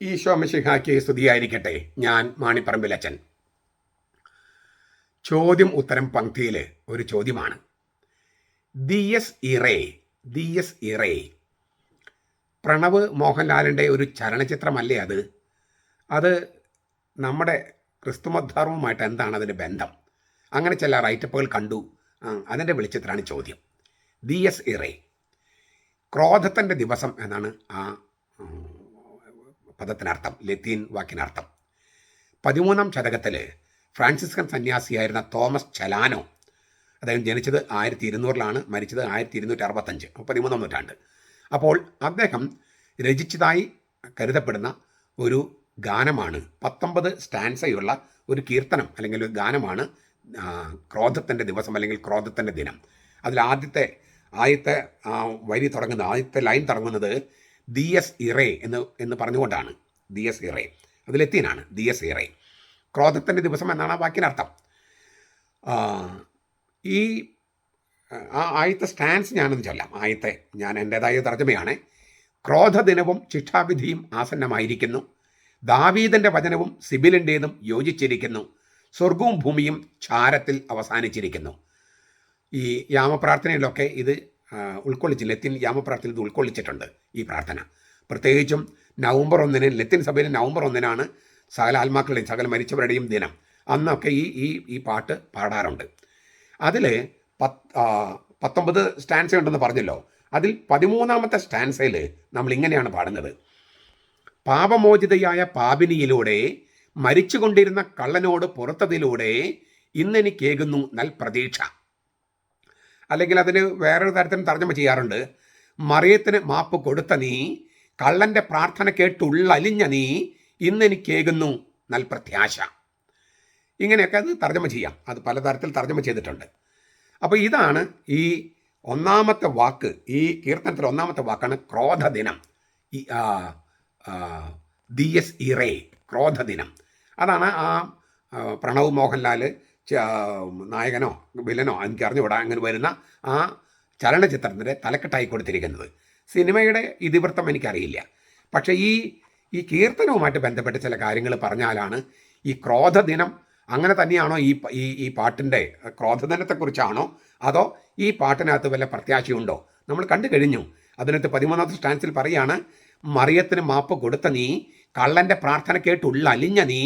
ഈശോ മിശിഹായ്ക്ക് സ്തുതിയായിരിക്കട്ടെ. ഞാൻ മാണിപ്പറമ്പിലച്ചൻ. ചോദ്യം ഉത്തരം പങ്ക്തിയിൽ ഒരു ചോദ്യമാണ്. ദിയസ് ഇറേ, ദിയസ് ഇറേ, പ്രണവ് മോഹൻലാലിൻ്റെ ഒരു ചലനചിത്രമല്ലേ അത്? അത് നമ്മുടെ ക്രിസ്തുമദ്ധാർവുമായിട്ട് എന്താണ് അതിൻ്റെ ബന്ധം? അങ്ങനെ ചില റൈറ്റപ്പുകൾ കണ്ടു. അതിൻ്റെ വെളിച്ചത്തിലാണ് ചോദ്യം. ദിയസ് ഇറേ, ക്രോധത്തിൻ്റെ ദിവസം എന്നാണ് ആ പദത്തിനർത്ഥം, ലത്തീൻ വാക്കിനർത്ഥം. 13-ാം ശതകത്തിൽ ഫ്രാൻസിസ്കൻ സന്യാസിയായിരുന്ന തോമസ് ചെലാനോ, അദ്ദേഹം ജനിച്ചത് 1200-ലാണ്, മരിച്ചത് 1265, 13-ാം നൂറ്റാണ്ട്. അപ്പോൾ അദ്ദേഹം രചിച്ചതായി കരുതപ്പെടുന്ന ഒരു ഗാനമാണ്, 19 സ്റ്റാൻസയുള്ള ഒരു കീർത്തനം അല്ലെങ്കിൽ ഒരു ഗാനമാണ് ക്രോധത്തിൻ്റെ ദിവസം അല്ലെങ്കിൽ ക്രോധത്തിൻ്റെ ദിനം. അതിൽ ആദ്യത്തെ വരി തുടങ്ങുന്നത്, ആദ്യത്തെ ലൈൻ തുടങ്ങുന്നത് ദിയസ് ഇറേ എന്ന് പറഞ്ഞുകൊണ്ടാണ്. ദിയസ് ഇറേ, അത് ലത്തീനാണ്. ദിയസ് ഇറേ, ക്രോധത്തിൻ്റെ ദിവസം എന്നാണ് ആ വാക്കിനർത്ഥം. ഈ ആദ്യത്തെ സ്റ്റാൻസ് ഞാനൊന്ന് ചൊല്ലാം. ഞാൻ എൻ്റേതായ തർജ്ജമയാണ്. ക്രോധദിനവും ശിക്ഷാവിധിയും ആസന്നമായിരിക്കുന്നു. ദാവീദിൻ്റെ വചനവും സിബിലിൻ്റേതും യോജിച്ചിരിക്കുന്നു. സ്വർഗവും ഭൂമിയും ഛാരത്തിൽ അവസാനിച്ചിരിക്കുന്നു. ഈ യാമപ്രാർത്ഥനയിലൊക്കെ ഇത് ലത്തീൻ യാമപ്രാർത്ഥനയിൽ ഇത് ഉൾക്കൊള്ളിച്ചിട്ടുണ്ട് ഈ പ്രാർത്ഥന. പ്രത്യേകിച്ചും നവംബർ 1-ന്, ലത്തീൻ സഭയിൽ നവംബർ 1-നാണ് സകല ആത്മാക്കളുടെയും സകല മരിച്ചവരുടെയും ദിനം. അന്നൊക്കെ ഈ പാട്ട് പാടാറുണ്ട്. അതിൽ 19 സ്റ്റാൻസ ഉണ്ടെന്ന് പറഞ്ഞല്ലോ. അതിൽ 13-ാമത്തെ സ്റ്റാൻസയിൽ നമ്മൾ ഇങ്ങനെയാണ് പാടുന്നത്. പാപമോചിതയായ പാപിനിയിലൂടെ മരിച്ചുകൊണ്ടിരുന്ന കള്ളനോട് പുറത്തതിലൂടെ ഇന്നെനിക്കേകുന്നു നൽ പ്രതീക്ഷ. അല്ലെങ്കിൽ അതിന് വേറൊരു തരത്തിൽ തർജ്ജമ ചെയ്യാറുണ്ട്. മറിയത്തിന് മാപ്പ് കൊടുത്ത നീ, കള്ളൻ്റെ പ്രാർത്ഥന കേട്ടുള്ളലിഞ്ഞ നീ, ഇന്നെനിക്കേകുന്നു നൽ പ്രത്യാശ. ഇങ്ങനെയൊക്കെ അത് തർജ്ജമ ചെയ്യാം. അത് പലതരത്തിൽ തർജ്ജമ ചെയ്തിട്ടുണ്ട്. അപ്പോൾ ഇതാണ് ഈ ഒന്നാമത്തെ വാക്ക്. ഈ കീർത്തനത്തിൽ ഒന്നാമത്തെ വാക്കാണ് ക്രോധദിനം. ദിയസ് ഇറേ, ക്രോധദിനം. അതാണ് ആ പ്രണവ് മോഹൻലാൽ നായകനോ വില്ലനോ എനിക്ക് അറിഞ്ഞുകൂടാ, അങ്ങനെ വരുന്ന ആ ചലനചിത്രത്തിൻ്റെ തലക്കെട്ടായി കൊടുത്തിരിക്കുന്നത്. സിനിമയുടെ ഇതിവൃത്തം എനിക്കറിയില്ല. പക്ഷേ ഈ കീർത്തനവുമായിട്ട് ബന്ധപ്പെട്ട് ചില കാര്യങ്ങൾ പറഞ്ഞാലാണ് ഈ ക്രോധദിനം അങ്ങനെ തന്നെയാണോ ഈ പാട്ടിൻ്റെ ക്രോധദിനത്തെക്കുറിച്ചാണോ, അതോ ഈ പാട്ടിനകത്ത് വല്ല പ്രത്യാശയുണ്ടോ? നമ്മൾ കണ്ടു കഴിഞ്ഞു. അതിനകത്ത് 13-ാമത്തെ സ്റ്റാൻസിൽ പറയാണ്, മറിയത്തിന് മാപ്പ് കൊടുത്ത നീ, കള്ളൻ്റെ പ്രാർത്ഥന കേട്ടുള്ളലിഞ്ഞ നീ,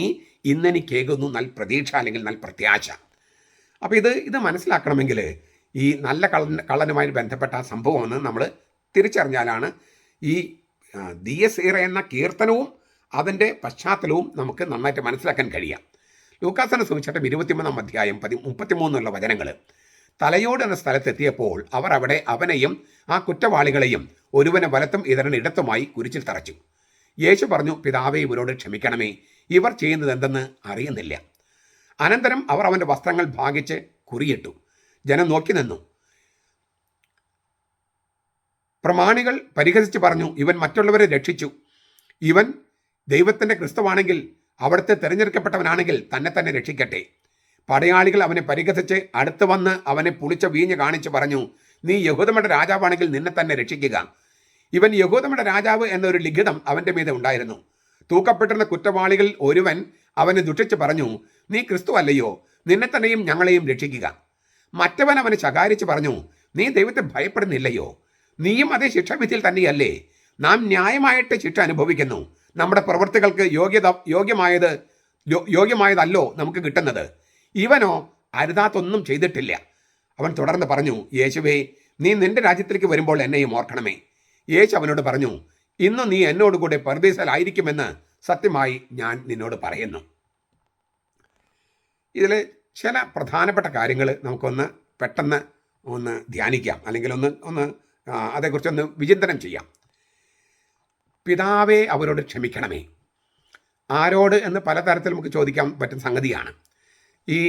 ഇന്നെനിക്കേകുന്നു നൽ പ്രതീക്ഷ അല്ലെങ്കിൽ നൽ പ്രത്യാശ. അപ്പോൾ ഇത് മനസ്സിലാക്കണമെങ്കിൽ ഈ നല്ല കള്ളനുമായി ബന്ധപ്പെട്ട ആ സംഭവമെന്ന് നമ്മൾ തിരിച്ചറിഞ്ഞാലാണ് ഈ ദിയസ് ഇറേ എന്ന കീർത്തനവും അതിൻ്റെ പശ്ചാത്തലവും നമുക്ക് നന്നായിട്ട് മനസ്സിലാക്കാൻ കഴിയാം. ലൂക്കാസിന്റെ സുവിശേഷം 23-ാം അധ്യായം 33 വചനങ്ങൾ. തലയോട് എന്ന സ്ഥലത്തെത്തിയപ്പോൾ അവർ അവിടെ അവനെയും ആ കുറ്റവാളികളെയും ഒരുവനെ വലത്തും ഇതരന് ഇടത്തുമായി കുരിശിൽ തറച്ചു. യേശു പറഞ്ഞു, പിതാവേ, ഇവരോട് ക്ഷമിക്കണമേ, ഇവർ ചെയ്യുന്നത് എന്തെന്ന് അറിയുന്നില്ല. അനന്തരം അവർ അവൻ്റെ വസ്ത്രങ്ങൾ ഭാഗിച്ച് കുറിയിട്ടു. ജനം നോക്കി നിന്നു. പ്രമാണികൾ പരിഹസിച്ച് പറഞ്ഞു, ഇവൻ മറ്റുള്ളവരെ രക്ഷിച്ചു. ഇവൻ ദൈവത്തിൻ്റെ ക്രിസ്തുവാണെങ്കിൽ, അവിടുത്തെ തിരഞ്ഞെടുക്കപ്പെട്ടവനാണെങ്കിൽ തന്നെ രക്ഷിക്കട്ടെ. പടയാളികൾ അവനെ പരിഹസിച്ച് അടുത്ത് വന്ന് അവനെ പുളിച്ച വീഞ്ഞ് കാണിച്ച് പറഞ്ഞു, നീ യഹൂദരുടെ രാജാവാണെങ്കിൽ നിന്നെ തന്നെ രക്ഷിക്കുക. ഇവൻ യഹൂദരുടെ രാജാവ് എന്നൊരു ലിഖിതം അവൻ്റെ മീതെ ഉണ്ടായിരുന്നു. തൂക്കപ്പെട്ടിരുന്ന കുറ്റവാളികൾ ഒരുവൻ അവനെ ദുഷിച്ച് പറഞ്ഞു, നീ ക്രിസ്തു അല്ലയോ, നിന്നെ തന്നെയും ഞങ്ങളെയും രക്ഷിക്കുക. മറ്റവൻ അവനെ ശകാരിച്ച് പറഞ്ഞു, നീ ദൈവത്തെ ഭയപ്പെടുന്നില്ലയോ? നീയും അതേ ശിക്ഷാവിധിയിൽ തന്നെയല്ലേ? നാം ന്യായമായിട്ട് ശിക്ഷ അനുഭവിക്കുന്നു. നമ്മുടെ പ്രവൃത്തികൾക്ക് യോഗ്യമായതല്ലോ നമുക്ക് കിട്ടുന്നത്. ഇവനോ അരുതാത്തൊന്നും ചെയ്തിട്ടില്ല. അവൻ തുടർന്ന് പറഞ്ഞു, യേശുവേ, നീ നിന്റെ രാജ്യത്തിലേക്ക് വരുമ്പോൾ എന്നെയും ഓർക്കണമേ. യേശു അവനോട് പറഞ്ഞു, ഇന്ന് നീ എന്നോടുകൂടെ പരദീസയിലായിരിക്കുമെന്ന് സത്യമായി ഞാൻ നിന്നോട് പറയുന്നു. ഇതിൽ ചില പ്രധാനപ്പെട്ട കാര്യങ്ങൾ നമുക്കൊന്ന് പെട്ടെന്ന് ധ്യാനിക്കാം, അല്ലെങ്കിൽ ഒന്ന് അതേക്കുറിച്ചൊന്ന് വിചിന്തനം ചെയ്യാം. പിതാവേ, അവരോട് ക്ഷമിക്കണമേ. ആരോട് എന്ന് പലതരത്തിൽ നമുക്ക് ചോദിക്കാൻ പറ്റുന്ന സംഗതിയാണ്. ഈ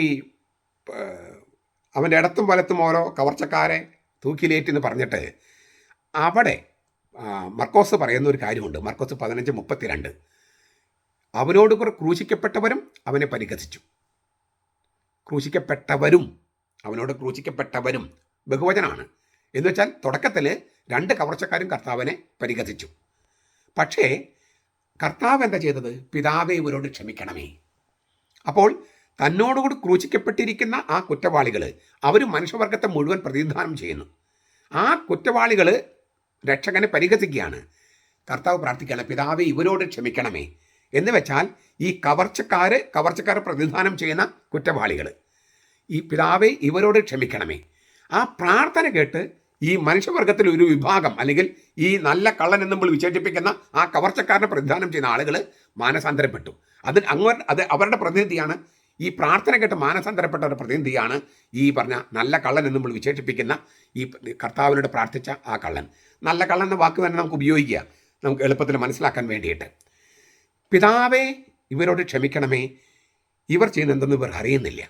അവൻ്റെ ഇടത്തും വലത്തും ഓരോ കവർച്ചക്കാരെ തൂക്കിലേറ്റെന്ന് പറഞ്ഞിട്ട് അവിടെ മർക്കോസ് പറയുന്ന ഒരു കാര്യമുണ്ട്. മർക്കോസ് 15:32. അവനോട് ക്രൂശിക്കപ്പെട്ടവരും അവനെ പരിഹസിച്ചു. അവനോട് ക്രൂശിക്കപ്പെട്ടവരും ബഹുവചനാണ്. എന്ന് വെച്ചാൽ തുടക്കത്തിൽ 2 കവർച്ചക്കാരും കർത്താവിനെ പരിഹസിച്ചു. പക്ഷേ കർത്താവ് എന്താ ചെയ്തത്? പിതാവേ ഇവരോട് ക്ഷമിക്കണമേ. അപ്പോൾ തന്നോടുകൂടി ക്രൂശിക്കപ്പെട്ടിരിക്കുന്ന ആ കുറ്റവാളികൾ, അവർ മനുഷ്യവർഗത്തെ മുഴുവൻ പ്രതിനിധാനം ചെയ്യുന്നു. ആ കുറ്റവാളികൾ രക്ഷകനെ പരിഹസിക്കുകയാണ്. കർത്താവ് പ്രാർത്ഥിക്കുകയാണ്, പിതാവേ ഇവരോട് ക്ഷമിക്കണമേ എന്ന് വെച്ചാൽ ഈ കവർച്ചക്കാർ പ്രതിനിധാനം ചെയ്യുന്ന കുറ്റവാളികൾ, ഈ പിതാവേ ഇവരോട് ക്ഷമിക്കണമേ. ആ പ്രാർത്ഥന കേട്ട് ഈ മനുഷ്യവർഗത്തിൽ ഒരു വിഭാഗം, അല്ലെങ്കിൽ ഈ നല്ല കള്ളൻ എന്ന് നമ്മൾ വിശേഷിപ്പിക്കുന്ന ആ കവർച്ചക്കാരനെ പ്രതിനിധാനം ചെയ്യുന്ന ആളുകൾ മാനസാന്തരപ്പെട്ടു. അത് അവരുടെ പ്രതിനിധിയാണ്. ഈ പ്രാർത്ഥന കേട്ട് മാനസാന്തരപ്പെട്ടവരുടെ പ്രതിനിധിയാണ് ഈ പറഞ്ഞ നല്ല കള്ളൻ എന്ന് നമ്മൾ വിശേഷിപ്പിക്കുന്ന ഈ കർത്താവിനോട് പ്രാർത്ഥിച്ച ആ കള്ളൻ. നല്ല കള്ളൻ എന്ന വാക്ക് തന്നെ നമുക്ക് ഉപയോഗിക്കുക, നമുക്ക് എളുപ്പത്തിൽ മനസ്സിലാക്കാൻ വേണ്ടിയിട്ട്. പിതാവേ ഇവരോട് ക്ഷമിക്കണമേ, ഇവർ ചെയ്യുന്നതെന്ന് ഇവർ അറിയുന്നില്ല.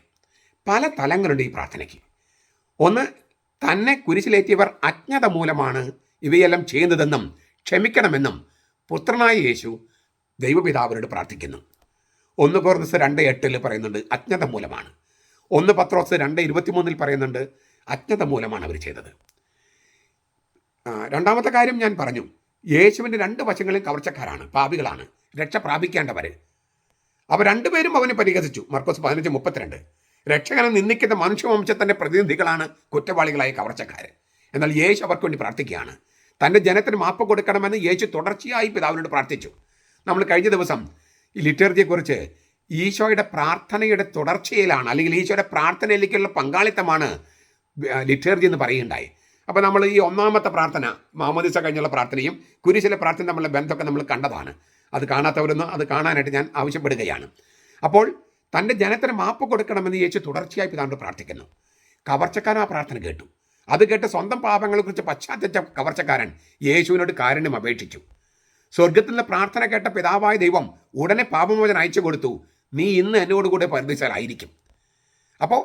പല തലങ്ങളുണ്ട് ഈ പ്രാർത്ഥനയ്ക്ക്. ഒന്ന്, തന്നെ കുരിശിലേറ്റിയവർ അജ്ഞത മൂലമാണ് ഇവയെല്ലാം ചെയ്യുന്നതെന്നും ക്ഷമിക്കണമെന്നും പുത്രനായ യേശു ദൈവപിതാവിനോട് പ്രാർത്ഥിക്കുന്നു. 1 കൊരിന്ത്യർ 2:8 പറയുന്നുണ്ട് അജ്ഞത മൂലമാണ്. 1 പത്രോസ് 2:23 പറയുന്നുണ്ട് അജ്ഞത മൂലമാണ് അവർ ചെയ്തത്. രണ്ടാമത്തെ കാര്യം ഞാൻ പറഞ്ഞു, യേശുവിൻ്റെ 2 വശങ്ങളിൽ കവർച്ചക്കാരാണ്, പാപികളാണ്, രക്ഷ പ്രാപിക്കേണ്ടവർ. അവർ രണ്ടുപേരും അവനെ പരിഹസിച്ചു. മർക്കോസ് 15:32. രക്ഷകനെ നിന്ദിക്കുന്ന മനുഷ്യവംശത്തിൻ്റെ പ്രതിനിധികളാണ് കുറ്റവാളികളായ കവർച്ചക്കാർ. എന്നാൽ യേശു അവർക്ക് വേണ്ടി പ്രാർത്ഥിക്കുകയാണ്. തൻ്റെ ജനത്തിന് മാപ്പ് കൊടുക്കണമെന്ന് യേശു തുടർച്ചയായി പിതാവിനോട് പ്രാർത്ഥിച്ചു. നമ്മൾ കഴിഞ്ഞ ദിവസം ഈ ലിറ്റർജിയെക്കുറിച്ച് ഈശോയുടെ പ്രാർത്ഥനയുടെ തുടർച്ചയിലാണ്, അല്ലെങ്കിൽ ഈശോയുടെ പ്രാർത്ഥനയിലേക്കുള്ള പങ്കാളിത്തമാണ് ലിറ്റർജി എന്ന് പറയുകയുണ്ടായി. അപ്പോൾ നമ്മൾ ഈ ഒന്നാമത്തെ പ്രാർത്ഥന, മാമോദിസ കഴിഞ്ഞുള്ള പ്രാർത്ഥനയും കുരിശിലെ പ്രാർത്ഥന തമ്മിലുള്ള ബന്ധമൊക്കെ നമ്മൾ കണ്ടതാണ്. അത് കാണാത്തവരൊന്നും അത് കാണാനായിട്ട് ഞാൻ ആവശ്യപ്പെടുകയാണ്. അപ്പോൾ തൻ്റെ ജനത്തിന് മാപ്പ് കൊടുക്കണമെന്ന് യേശു തുടർച്ചയായി പിതാവിനോട് പ്രാർത്ഥിക്കുന്നു. കവർച്ചക്കാരൻ ആ പ്രാർത്ഥന കേട്ടു. അത് കേട്ട് സ്വന്തം പാപങ്ങളെക്കുറിച്ച് പശ്ചാത്തലിച്ച കവർച്ചക്കാരൻ യേശുവിനോട് കാരുണ്യം അപേക്ഷിച്ചു. സ്വർഗത്തിലെ പ്രാർത്ഥന കേട്ട പിതാവായ ദൈവം ഉടനെ പാപമോചനം അയച്ചു കൊടുത്തു. നീ ഇന്ന് എന്നോടുകൂടെ പരദീസയിലായിരിക്കും. അപ്പോൾ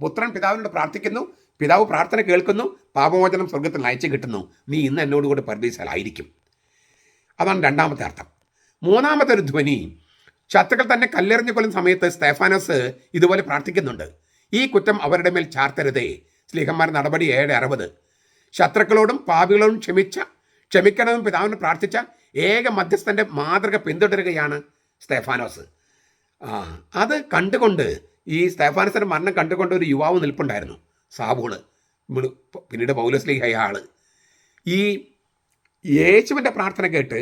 പുത്രൻ പിതാവിനോട് പ്രാർത്ഥിക്കുന്നു, പിതാവ് പ്രാർത്ഥന കേൾക്കുന്നു, പാപമോചനം സ്വർഗത്തിൽ അയച്ചു കിട്ടുന്നു. നീ ഇന്ന് എന്നോടുകൂടെ പരദീസയിലായിരിക്കും. അതാണ് രണ്ടാമത്തെ അർത്ഥം. മൂന്നാമത്തെ ഒരു ധ്വനി, ശത്രുക്കൾ തന്നെ കല്ലെറിഞ്ഞു കൊല്ലുന്ന സമയത്ത് സ്തെഫാനോസ് ഇതുപോലെ പ്രാർത്ഥിക്കുന്നുണ്ട്. ഈ കുറ്റം അവരുടെ മേൽ ചാർത്തരുതേ. സ്ലീഹന്മാർ നടപടി 7:60. ശത്രുക്കളോടും പാപികളോടും ക്ഷമിക്കണമെന്ന് പിതാവിന് പ്രാർത്ഥിച്ച ഏക മധ്യസ്ഥൻ്റെ മാതൃക പിന്തുടരുകയാണ് സ്തെഫാനോസ്. അത് കണ്ടുകൊണ്ട്, ഈ സ്തെഫാനോസിൻ്റെ മരണം കണ്ടുകൊണ്ട് ഒരു യുവാവ് നിൽപ്പുണ്ടായിരുന്നു, സാവൂള്, പിന്നീട് പൗലോസ്ലീഹയായ ആള്. ഈ യേശുവിൻ്റെ പ്രാർത്ഥന കേട്ട്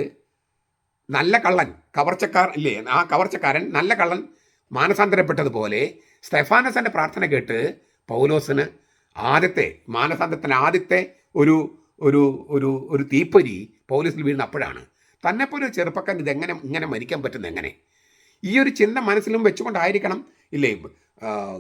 നല്ല കള്ളൻ, ആ കവർച്ചക്കാരൻ നല്ല കള്ളൻ മാനസാന്തരപ്പെട്ടതുപോലെ സ്തെഫാനോസിൻ്റെ പ്രാർത്ഥന കേട്ട് പൗലോസിന് മാനസാന്തരത്തിന് ആദ്യത്തെ ഒരു തീപ്പൊരി പൗലോസിൽ വീഴുന്ന അപ്പോഴാണ്. തന്നെപ്പോലെ ഒരു ചെറുപ്പക്കാരൻ ഇങ്ങനെ മരിക്കാൻ പറ്റുന്ന എങ്ങനെ? ഈ ഒരു ചിന്ത മനസ്സിലും വെച്ചുകൊണ്ടായിരിക്കണം ഇല്ലേ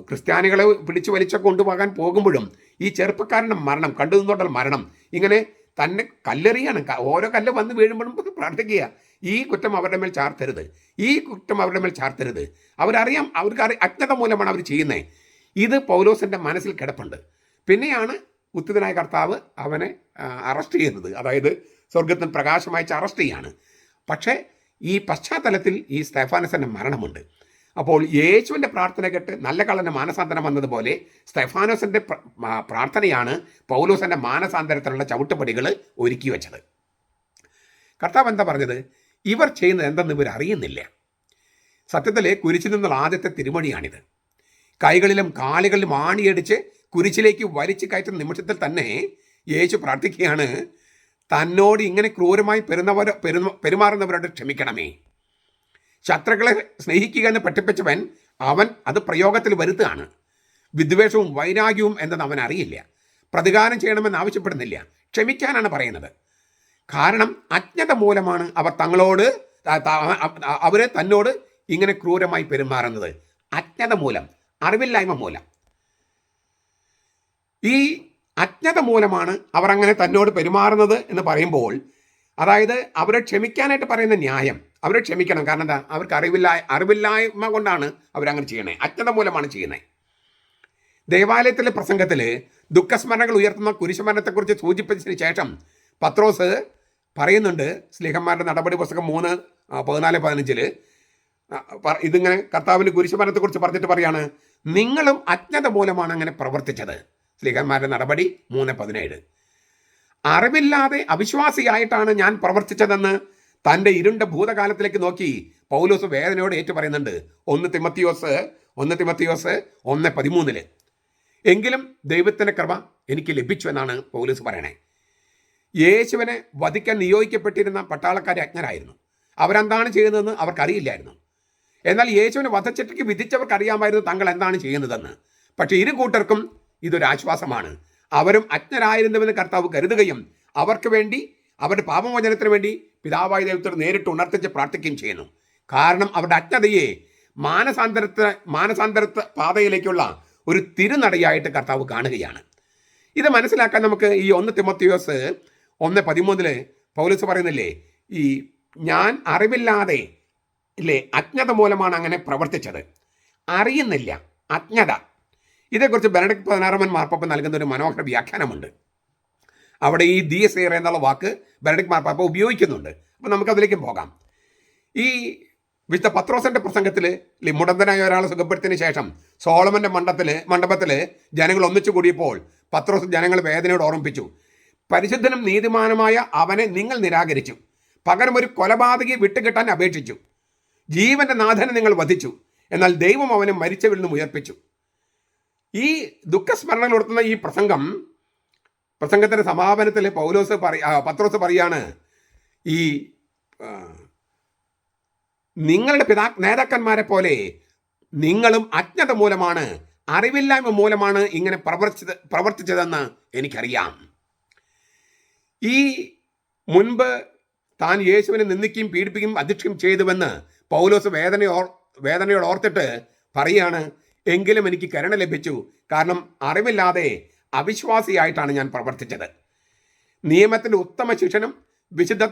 ക്രിസ്ത്യാനികളെ പിടിച്ചു വലിച്ചൊക്കെ കൊണ്ടുപോകാൻ പോകുമ്പോഴും ഈ ചെറുപ്പക്കാരൻ്റെ മരണം, കണ്ടു നിന്നോട്ടുള്ള മരണം, ഇങ്ങനെ തന്നെ കല്ലെറിയാണ്. ഓരോ കല്ല് വന്ന് വീഴുമ്പോഴും പ്രാർത്ഥിക്കുക, ഈ കുറ്റം അവരുടെ മേൽ ചാർത്തരുത്, ഈ കുറ്റം അവരുടെ മേൽ ചാർത്തരുത്. അവർക്ക് അജ്ഞത മൂലമാണ് അവർ ചെയ്യുന്നത്. ഇത് പൗലോസിൻ്റെ മനസ്സിൽ കിടപ്പുണ്ട്. പിന്നെയാണ് ഉത്തിതനായ കർത്താവ് അവനെ അറസ്റ്റ് ചെയ്യുന്നത്, അതായത് സ്വർഗത്തിൽ പ്രകാശമയച്ച് അറസ്റ്റ് ചെയ്യാണ്. പക്ഷേ ഈ പശ്ചാത്തലത്തിൽ ഈ സ്തെഫാനോസിൻ്റെ മരണമുണ്ട്. അപ്പോൾ യേശുവിൻ്റെ പ്രാർത്ഥന കേട്ട് നല്ല കള്ളന് മാനസാന്തരം വന്നതുപോലെ സ്തെഫാനോസിൻ്റെ പ്രാർത്ഥനയാണ് പൗലോസിൻ്റെ മാനസാന്തരത്തിനുള്ള ചവിട്ടുപടികൾ ഒരുക്കി വെച്ചത്. കർത്താവ് എന്താ പറഞ്ഞത്? ഇവർ ചെയ്യുന്നത് എന്തെന്ന് ഇവർ അറിയുന്നില്ല. സത്യത്തിൽ കുരിശിൽ നിന്നുള്ള ആദ്യത്തെ തിരുമണിയാണിത്. കൈകളിലും കാലുകളിലും ആണിയടിച്ച് കുരിശിലേക്ക് വലിച്ചു കയറ്റുന്ന നിമിഷത്തിൽ തന്നെ യേശു പ്രാർത്ഥിക്കുകയാണ്, തന്നോട് ഇങ്ങനെ ക്രൂരമായി പെരുമാറുന്നവരോട് ക്ഷമിക്കണമേ. ശത്രുക്കളെ സ്നേഹിക്കുക എന്ന് പഠിപ്പിച്ചവൻ അവൻ അത് പ്രയോഗത്തിൽ വരുത്തുകയാണ്. വിദ്വേഷവും വൈരാഗ്യവും എന്തെന്ന് അവൻ അറിയില്ല. പ്രതികാരം ചെയ്യണമെന്ന് ആവശ്യപ്പെടുന്നില്ല, ക്ഷമിക്കാനാണ് പറയുന്നത്. കാരണം അജ്ഞത മൂലമാണ് അവരെ തന്നോട് ഇങ്ങനെ ക്രൂരമായി പെരുമാറുന്നത്. അജ്ഞത മൂലം, അറിവില്ലായ്മ മൂലം. ഈ അജ്ഞത മൂലമാണ് അവർ അങ്ങനെ തന്നോട് പെരുമാറുന്നത് എന്ന് പറയുമ്പോൾ, അതായത് അവരെ ക്ഷമിക്കാനായിട്ട് പറയുന്ന ന്യായം, അവരെ ക്ഷമിക്കണം. കാരണം എന്താ? അവർക്ക് അറിവില്ലായ്മ കൊണ്ടാണ് അവരങ്ങനെ ചെയ്യണേ, അജ്ഞത മൂലമാണ് ചെയ്യുന്നത്. ദേവാലയത്തിലെ പ്രസംഗത്തിൽ ദുഃഖസ്മരണകൾ ഉയർത്തുന്ന കുരിശുമരണത്തെക്കുറിച്ച് സൂചിപ്പിച്ചതിന് ശേഷം പത്രോസ് പറയുന്നുണ്ട്, സ്ലീഹന്മാരുടെ നടപടി പുസ്തകം 3:14-15 ഇതിങ്ങനെ കർത്താവിൻ്റെ കുരിശുമരണത്തെക്കുറിച്ച് പറഞ്ഞിട്ട് പറയാണ്, നിങ്ങളും അജ്ഞത മൂലമാണ് അങ്ങനെ പ്രവർത്തിച്ചത്. സ്ലീഹന്മാരുടെ നടപടി 3:17. അറിവില്ലാതെ അവിശ്വാസിയായിട്ടാണ് ഞാൻ പ്രവർത്തിച്ചതെന്ന് തൻ്റെ ഇരുണ്ട ഭൂതകാലത്തിലേക്ക് നോക്കി പൗലോസ് വേദനയോട് ഏറ്റു പറയുന്നുണ്ട്. 1 തിമത്തിയോസ് 1:13. എങ്കിലും ദൈവത്തിൻ്റെ കൃപ എനിക്ക് ലഭിച്ചു എന്നാണ് പൗലോസ് പറയണേ. യേശുവിനെ വധിക്കാൻ നിയോഗിക്കപ്പെട്ടിരുന്ന പട്ടാളക്കാരെ അജ്ഞരായിരുന്നു. അവരെന്താണ് ചെയ്യുന്നതെന്ന് അവർക്കറിയില്ലായിരുന്നു. എന്നാൽ യേശുവിനെ വധശിക്ഷയ്ക്ക് വിധിച്ചവർക്ക് അറിയാമായിരുന്നു തങ്ങൾ എന്താണ് ചെയ്യുന്നതെന്ന്. പക്ഷേ ഇരു കൂട്ടർക്കും ഇതൊരാശ്വാസമാണ്. അവരും അജ്ഞരായിരുന്നുവെന്ന് കർത്താവ് കരുതുകയും അവർക്ക് വേണ്ടി, അവരുടെ പാപമോചനത്തിന് വേണ്ടി പിതാവായ ദൈവത്തോട് നേരിട്ട് ഉണർത്തിച്ച് പ്രാർത്ഥിക്കുകയും ചെയ്യുന്നു. കാരണം അവരുടെ അജ്ഞതയെ മാനസാന്തര പാതയിലേക്കുള്ള ഒരു തിരുനടയായിട്ട് കർത്താവ് കാണുകയാണ്. ഇത് മനസ്സിലാക്കാൻ നമുക്ക് ഈ 1 തിമോത്തിയോസ് 1:13 പൗലോസ് പറയുന്നില്ലേ, ഈ ഞാൻ അറിവില്ലാതെ ഇല്ലേ അജ്ഞത മൂലമാണ് അങ്ങനെ പ്രവർത്തിച്ചത്. അറിയുന്നില്ല, അജ്ഞത. ഇതേക്കുറിച്ച് ബെനഡിക്ട് 16 മാർപ്പാപ്പ നൽകുന്ന ഒരു മനോഹര വ്യാഖ്യാനമുണ്ട്. അവിടെ ഈ ദിയസേർ എന്നുള്ള വാക്ക് ബെനഡിക്ട് മാർപ്പാപ്പ ഉപയോഗിക്കുന്നുണ്ട്. അപ്പോൾ നമുക്കതിലേക്ക് പോകാം. ഈ വിശുദ്ധ പത്രോസിൻ്റെ പ്രസംഗത്തിൽ മുടന്തനായ ഒരാളെ സുഖപ്പെടുത്തിയതിന് ശേഷം സോളമൻ്റെ മണ്ഡപത്തിൽ ജനങ്ങൾ ഒന്നിച്ചു കൂടിയപ്പോൾ പത്രോസ് ജനങ്ങൾ വേദനയോട് ഓർമ്മിപ്പിച്ചു. പരിശുദ്ധനും നീതിമാനുമായ അവനെ നിങ്ങൾ നിരാകരിച്ചു, പകരം ഒരു കൊലപാതകി വിട്ടുകിട്ടാൻ അപേക്ഷിച്ചു. ജീവന്റെ നാഥനെ നിങ്ങൾ വധിച്ചു, എന്നാൽ ദൈവം അവനെ മരിച്ചവരിൽ നിന്നും ഉയർപ്പിച്ചു. ഈ ദുഃഖസ്മരണകൾ ഉണർത്തുന്ന ഈ പ്രസംഗത്തിൻ്റെ സമാപനത്തിൽ പത്രോസ് പറയാണ്, ഈ നിങ്ങളുടെ നേതാക്കന്മാരെ പോലെ നിങ്ങളും അജ്ഞത മൂലമാണ്, അറിവില്ലായ്മ മൂലമാണ് ഇങ്ങനെ പ്രവർത്തിച്ചതെന്ന് എനിക്കറിയാം. ഈ മുൻപ് താൻ യേശുവിനെ നിന്ദിക്കുകയും പീഡിപ്പിക്കുകയും അധിക്ഷയും ചെയ്തുവെന്ന് പൗലോസ് വേദനയോട് ഓർത്തിട്ട് പറയാണ്, എങ്കിലും എനിക്ക് കരുണ ലഭിച്ചു, കാരണം അറിവില്ലാതെ അവിശ്വാസിയായിട്ടാണ് ഞാൻ പ്രവർത്തിച്ചത്. നിയമത്തിൻ്റെ ഉത്തമ ശിക്ഷനും വിശുദ്ധ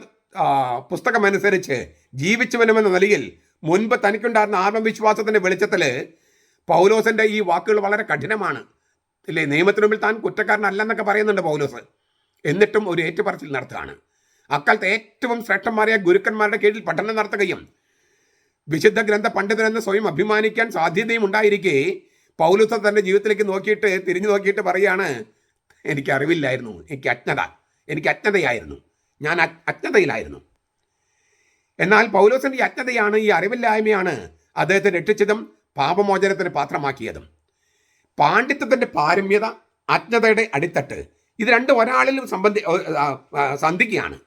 പുസ്തകമനുസരിച്ച് ജീവിച്ചുവനുമെന്ന നിലയിൽ മുൻപ് തനിക്കുണ്ടായിരുന്ന ആത്മവിശ്വാസത്തിൻ്റെ വെളിച്ചത്തിൽ പൗലോസിൻ്റെ ഈ വാക്കുകൾ വളരെ കഠിനമാണ്. ഇല്ലേ, നിയമത്തിന് മുമ്പിൽ താൻ കുറ്റക്കാരനല്ലെന്നൊക്കെ പറയുന്നുണ്ട് പൗലോസ്. എന്നിട്ടും ഒരു ഏറ്റുപറച്ചിൽ നടത്തുകയാണ്. അക്കാലത്ത് ഏറ്റവും ശ്രേഷ്ഠന്മാരായ ഗുരുക്കന്മാരുടെ കീഴിൽ പഠനം നടത്തുകയും വിശുദ്ധ ഗ്രന്ഥ പണ്ഡിതനെന്ന് സ്വയം അഭിമാനിക്കാൻ സാധ്യതയും ഉണ്ടായിരിക്കെ പൗലോസ് തൻ്റെ ജീവിതത്തിലേക്ക് തിരിഞ്ഞു നോക്കിയിട്ട് പറയാണ്, എനിക്ക് അറിവില്ലായിരുന്നു, എനിക്ക് അജ്ഞതയായിരുന്നു, ഞാൻ അജ്ഞതയിലായിരുന്നു. എന്നാൽ പൗലോസിൻ്റെ ഈ അജ്ഞതയാണ്, ഈ അറിവില്ലായ്മയാണ് അദ്ദേഹത്തെ രക്ഷിച്ചതും പാപമോചനത്തിന് പാത്രമാക്കിയതും. പാണ്ഡിത്യത്തിൻ്റെ പാരമ്യത, അജ്ഞതയുടെ അടിത്തട്ട്, ഇത് രണ്ടും ഒരാളിലും സന്ധിക്കുകയാണ്,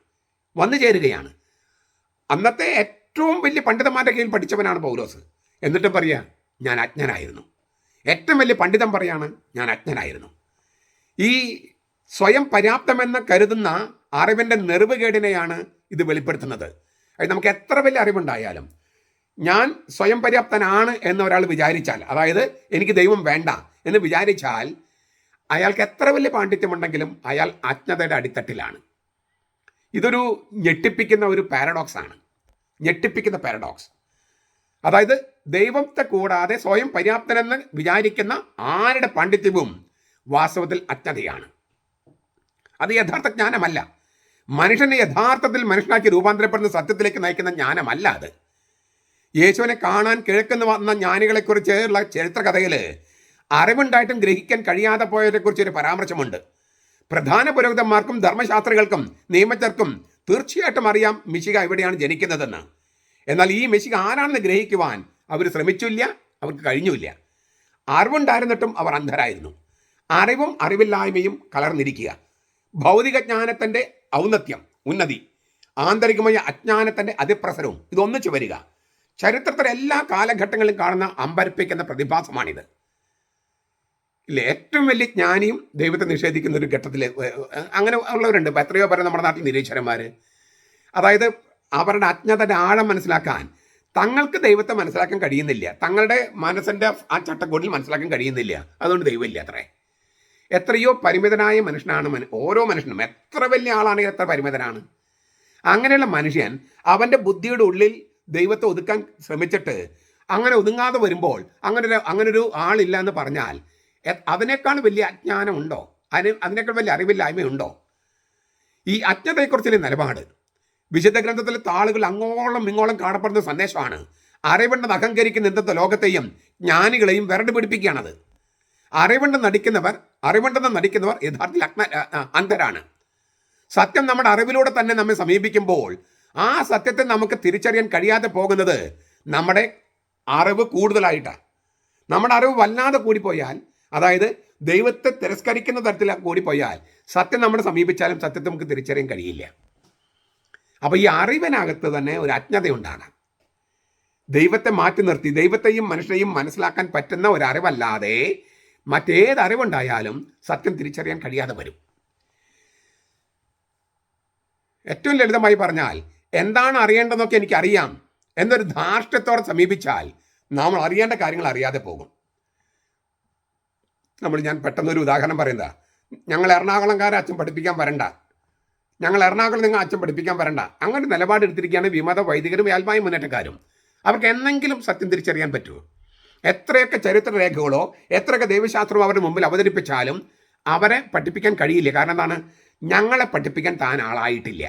വന്നു ചേരുകയാണ്. അന്നത്തെ ഏറ്റവും വലിയ പണ്ഡിതന്മാരുടെ കീഴിൽ പഠിച്ചവനാണ് പൗലോസ്. എന്നിട്ടും പറയുക, ഞാൻ അജ്ഞനായിരുന്നു. ഏറ്റവും വലിയ പണ്ഡിതൻ പറയാണ്, ഞാൻ അജ്ഞനായിരുന്നു. ഈ സ്വയം പര്യാപ്തമെന്ന് കരുതുന്ന അറിവിൻ്റെ നെറിവുകേടിനെയാണ് ഇത് വെളിപ്പെടുത്തുന്നത്. അത് നമുക്ക് എത്ര വലിയ അറിവുണ്ടായാലും ഞാൻ സ്വയം പര്യാപ്തനാണ് എന്ന് ഒരാൾ വിചാരിച്ചാൽ, അതായത് എനിക്ക് ദൈവം വേണ്ട എന്ന് വിചാരിച്ചാൽ, അയാൾക്ക് എത്ര വലിയ പാണ്ഡിത്യമുണ്ടെങ്കിലും അയാൾ അജ്ഞതയുടെ അടിത്തട്ടിലാണ്. ഇതൊരു ഞെട്ടിപ്പിക്കുന്ന ഒരു പാരഡോക്സാണ്, ഞെട്ടിപ്പിക്കുന്ന പാരഡോക്സ്. അതായത് ദൈവത്തെ കൂടാതെ സ്വയം പര്യാപ്തനെന്ന് വിചാരിക്കുന്ന ആരുടെ പാണ്ഡിത്യവും വാസ്തവത്തിൽ അജ്ഞതയാണ്. അത് യഥാർത്ഥ ജ്ഞാനമല്ല. മനുഷ്യനെ യഥാർത്ഥത്തിൽ മനുഷ്യനാക്കി രൂപാന്തരപ്പെടുന്ന സത്യത്തിലേക്ക് നയിക്കുന്ന ജ്ഞാനമല്ല അത്. യേശുവിനെ കാണാൻ കിഴക്കുന്ന വന്ന ജ്ഞാനികളെക്കുറിച്ചുള്ള ചരിത്രകഥയിൽ അറിവുണ്ടായിട്ടും ഗ്രഹിക്കാൻ കഴിയാതെ പോയവരെക്കുറിച്ചൊരു പരാമർശമുണ്ട്. പ്രധാന പുരോഹിതന്മാർക്കും ധർമ്മശാസ്ത്രികൾക്കും നിയമജ്ഞർക്കും തീർച്ചയായിട്ടും അറിയാം മിശിഹ എവിടെയാണ് ജനിക്കുന്നതെന്ന്. എന്നാൽ ഈ മിശിഹ ആരാണെന്ന് ഗ്രഹിക്കുവാൻ അവർ ശ്രമിച്ചില്ല, അവർക്ക് കഴിഞ്ഞില്ല. അറിവുണ്ടായിരുന്നിട്ടും അവർ അന്ധരായിരുന്നു. അറിവും അറിവില്ലായ്മയും കലർന്നിരിക്കുക. ഭൗതിക ജ്ഞാനത്തിൻ്റെ ഔന്നത്യം, ഉന്നതി, ആന്തരികമായ അജ്ഞാനത്തിൻ്റെ അതിപ്രസരവും ഇതൊന്നിച്ചു വരിക ചരിത്രത്തിലെ എല്ലാ കാലഘട്ടങ്ങളിലും കാണുന്ന അമ്പരപ്പിക്കുന്ന പ്രതിഭാസമാണിത്. ഇല്ല, ഏറ്റവും വലിയ ജ്ഞാനിയും ദൈവത്തെ നിഷേധിക്കുന്ന ഒരു ഘട്ടത്തിൽ അങ്ങനെ ഉള്ളവരുണ്ട്. എത്രയോ പേരെ നമ്മുടെ നാട്ടിൽ നിരീശ്വരന്മാർ. അതായത് അവരുടെ അജ്ഞതയുടെ ആഴം മനസ്സിലാക്കാൻ തങ്ങൾക്ക് ദൈവത്തെ മനസ്സിലാക്കാൻ കഴിയുന്നില്ല, തങ്ങളുടെ മനസ്സിൻ്റെ ആ ചട്ടക്കൂടിൽ മനസ്സിലാക്കാൻ കഴിയുന്നില്ല. അതുകൊണ്ട് ദൈവമില്ല അത്രേ. എത്രയോ പരിമിതനായ മനുഷ്യനാണ് ഓരോ മനുഷ്യനും. എത്ര വലിയ ആളാണെങ്കിൽ എത്ര പരിമിതനാണ്. അങ്ങനെയുള്ള മനുഷ്യൻ അവൻ്റെ ബുദ്ധിയുടെ ഉള്ളിൽ ദൈവത്തെ ഒതുക്കാൻ ശ്രമിച്ചിട്ട് അങ്ങനെ ഒതുങ്ങാതെ വരുമ്പോൾ അങ്ങനൊരു ആളില്ല എന്ന് പറഞ്ഞാൽ അതിനേക്കാൾ വലിയ അജ്ഞാനമുണ്ടോ? അതിനേക്കാൾ വലിയ അറിവില്ലായ്മയുണ്ടോ? ഈ അജ്ഞതയെക്കുറിച്ചുള്ള നിലപാട് വിശുദ്ധ ഗ്രന്ഥത്തിലെ താളുകൾ അങ്ങോളം ഇങ്ങോളം കാണപ്പെടുന്ന സന്ദേശമാണ്. അറിവുണ്ടെന്ന് അഹങ്കരിക്കുന്ന ഇന്നത്തെ ലോകത്തെയും ജ്ഞാനികളെയും വിരട് പിടിപ്പിക്കുകയാണത്. അറിവുണ്ടെന്ന് നടിക്കുന്നവർ യഥാർത്ഥത്തിൽ അന്ധരാണ്. സത്യം നമ്മുടെ അറിവിലൂടെ തന്നെ നമ്മെ സമീപിക്കുമ്പോൾ ആ സത്യത്തെ നമുക്ക് തിരിച്ചറിയാൻ കഴിയാതെ പോകുന്നത് നമ്മുടെ അറിവ് കൂടുതലായിട്ടാണ്. നമ്മുടെ അറിവ് വല്ലാതെ കൂടിപ്പോയാൽ, അതായത് ദൈവത്തെ തിരസ്കരിക്കുന്ന തരത്തിൽ കൂടിപ്പോയാൽ, സത്യം നമ്മളെ സമീപിച്ചാലും സത്യത്തെ നമുക്ക് തിരിച്ചറിയാൻ കഴിയില്ല. അപ്പോൾ ഈ അറിവിനകത്ത് തന്നെ ഒരു അജ്ഞതയുണ്ടാണ്. ദൈവത്തെ മാറ്റി നിർത്തി ദൈവത്തെയും മനുഷ്യനെയും മനസ്സിലാക്കാൻ പറ്റുന്ന ഒരു അറിവല്ലാതെ മറ്റേത് അറിവുണ്ടായാലും സത്യം തിരിച്ചറിയാൻ കഴിയാതെ വരും. ഏറ്റവും ലളിതമായി പറഞ്ഞാൽ, എന്താണ് അറിയേണ്ടതെന്നൊക്കെ എനിക്കറിയാം എന്നൊരു ധാർഷ്ട്യത്തോടെ സമീപിച്ചാൽ നമ്മൾ അറിയേണ്ട കാര്യങ്ങൾ അറിയാതെ പോകും. ഞാൻ പെട്ടെന്നൊരു ഉദാഹരണം പറയുന്നതാ. ഞങ്ങൾ എറണാകുളംകാരെ അച്ഛൻ പഠിപ്പിക്കാൻ വരണ്ട, ഞങ്ങൾ എറണാകുളം നിങ്ങൾ അച്ഛൻ പഠിപ്പിക്കാൻ വരണ്ട, അങ്ങനെ നിലപാടെടുത്തിരിക്കുകയാണ് വിമത വൈദികരും ആത്മായ മുന്നേറ്റക്കാരും. അവർക്ക് എന്തെങ്കിലും സത്യം തിരിച്ചറിയാൻ പറ്റുമോ? എത്രയൊക്കെ ചരിത്രരേഖകളോ എത്രയൊക്കെ ദൈവശാസ്ത്രമോ അവരുടെ മുമ്പിൽ അവതരിപ്പിച്ചാലും അവരെ പഠിപ്പിക്കാൻ കഴിയില്ല. കാരണം എന്താണ്? ഞങ്ങളെ പഠിപ്പിക്കാൻ താൻ ആളായിട്ടില്ല.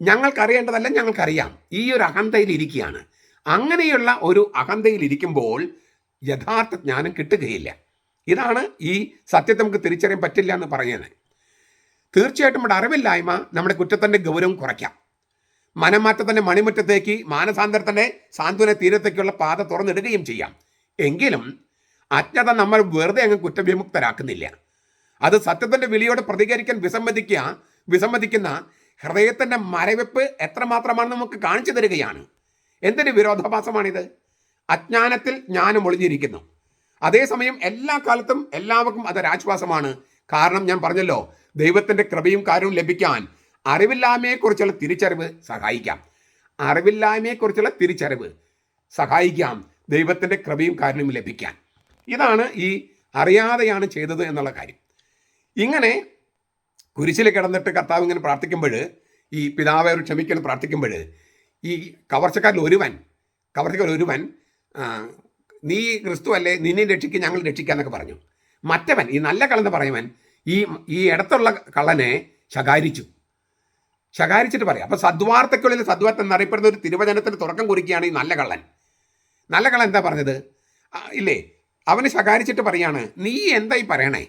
ഞങ്ങൾക്കറിയേണ്ടതല്ല ഞങ്ങൾക്കറിയാം. ഈ ഒരു അഹന്തയിലിരിക്കുകയാണ്. അങ്ങനെയുള്ള ഒരു അഹന്തയിലിരിക്കുമ്പോൾ യഥാർത്ഥ ജ്ഞാനം കിട്ടുകയില്ല. ഇതാണ് ഈ സത്യത്തെ നമുക്ക് തിരിച്ചറിയാൻ പറ്റില്ല എന്ന് പറയുന്നത്. തീർച്ചയായിട്ടും നമ്മുടെ അറിവില്ലായ്മ നമ്മുടെ കുറ്റത്തിൻ്റെ ഗൗരവം കുറയ്ക്കാം. മനംമാറ്റത്തിൻ്റെ മണിമുറ്റത്തേക്ക്, മാനസാന്തരത്തിൻ്റെ സാന്ത്വന തീരത്തേക്കുള്ള പാത തുറന്നിടുകയും ചെയ്യാം. എങ്കിലും അജ്ഞത നമ്മൾ വെറുതെ അങ്ങ് കുറ്റവിമുക്തരാക്കുന്നില്ല. അത് സത്യത്തിൻ്റെ വിളിയോട് പ്രതികരിക്കാൻ വിസമ്മതിക്കുന്ന ഹൃദയത്തിൻ്റെ മരവിപ്പ് എത്രമാത്രമാണെന്ന് നമുക്ക് കാണിച്ചു തരികയാണ്. എന്തൊരു വിരോധാഭാസമാണിത്! അജ്ഞാനത്തിൽ ജ്ഞാനം ഒളിഞ്ഞിരിക്കുന്നു. അതേസമയം എല്ലാ കാലത്തും എല്ലാവർക്കും അതൊരാശ്വാസമാണ്. കാരണം ഞാൻ പറഞ്ഞല്ലോ, ദൈവത്തിൻ്റെ കൃപയും കാര്യവും ലഭിക്കാൻ അറിവില്ലായ്മയെക്കുറിച്ചുള്ള തിരിച്ചറിവ് സഹായിക്കാം ദൈവത്തിൻ്റെ കൃപയും കാര്യവും ലഭിക്കാൻ. ഇതാണ് ഈ അറിയാതെയാണ് ചെയ്തത് എന്നുള്ള കാര്യം. ഇങ്ങനെ കുരിശിൽ കിടന്നിട്ട് കർത്താവ് ഇങ്ങനെ പ്രാർത്ഥിക്കുമ്പോൾ, ഈ പിതാവെ ഒരു ക്ഷമിക്കണം പ്രാർത്ഥിക്കുമ്പോൾ, ഈ കവർച്ചക്കാരിൽ ഒരുവൻ നീ ക്രിസ്തു അല്ലേ, നിന്നെ രക്ഷിക്കുക, ഞങ്ങൾ രക്ഷിക്കാന്നൊക്കെ പറഞ്ഞു. മറ്റവൻ, ഈ നല്ല കള്ളെന്ന് പറയുവൻ, ഈ ഇടത്തുള്ള കള്ളനെ ശകാരിച്ചിട്ട് പറയാം. അപ്പോൾ സദ്വാർത്തക്കുള്ളിൽ സദ്വാർത്ത എന്നറിയപ്പെടുന്ന ഒരു തിരുവചനത്തിന് തുടക്കം കുറിക്കുകയാണ് ഈ നല്ല കള്ളൻ. നല്ല കള്ളൻ എന്താ പറഞ്ഞത്? ഇല്ലേ, അവന് ശകാരിച്ചിട്ട് പറയാണ്, നീ എന്തായി പറയണേ?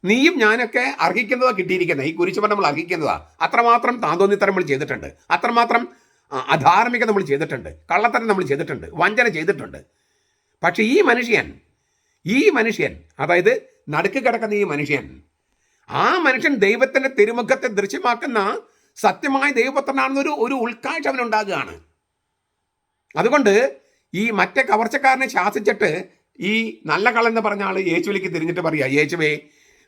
നീയും ഞാനൊക്കെ അർഹിക്കുന്നതാ കിട്ടിയിരിക്കുന്നത്. ഈ കുരിശുമരണം നമ്മൾ അർഹിക്കുന്നതാ. അത്രമാത്രം താന്തോന്നിത്തരം നമ്മൾ ചെയ്തിട്ടുണ്ട്, അത്രമാത്രം അധാർമികത നമ്മൾ ചെയ്തിട്ടുണ്ട്, കള്ളത്തരം നമ്മൾ ചെയ്തിട്ടുണ്ട്, വഞ്ചന ചെയ്തിട്ടുണ്ട്. പക്ഷെ ഈ മനുഷ്യൻ അതായത് നടുക്ക് കിടക്കുന്ന ഈ മനുഷ്യൻ ദൈവത്തിൻ്റെ തിരുമുഖത്തെ ദൃശ്യമാക്കുന്ന സത്യമായ ദൈവപുത്രനാണെന്നൊരു ഉൾക്കാഴ്ച അവനുണ്ടാകുകയാണ്. അതുകൊണ്ട് ഈ മറ്റേ കവർച്ചക്കാരനെ ശാസിച്ചിട്ട് ഈ നല്ല കള്ളെന്ന് പറഞ്ഞ ആൾ യേശുവിലേക്ക് തിരിഞ്ഞിട്ട് പറയുക, യേശുവേ,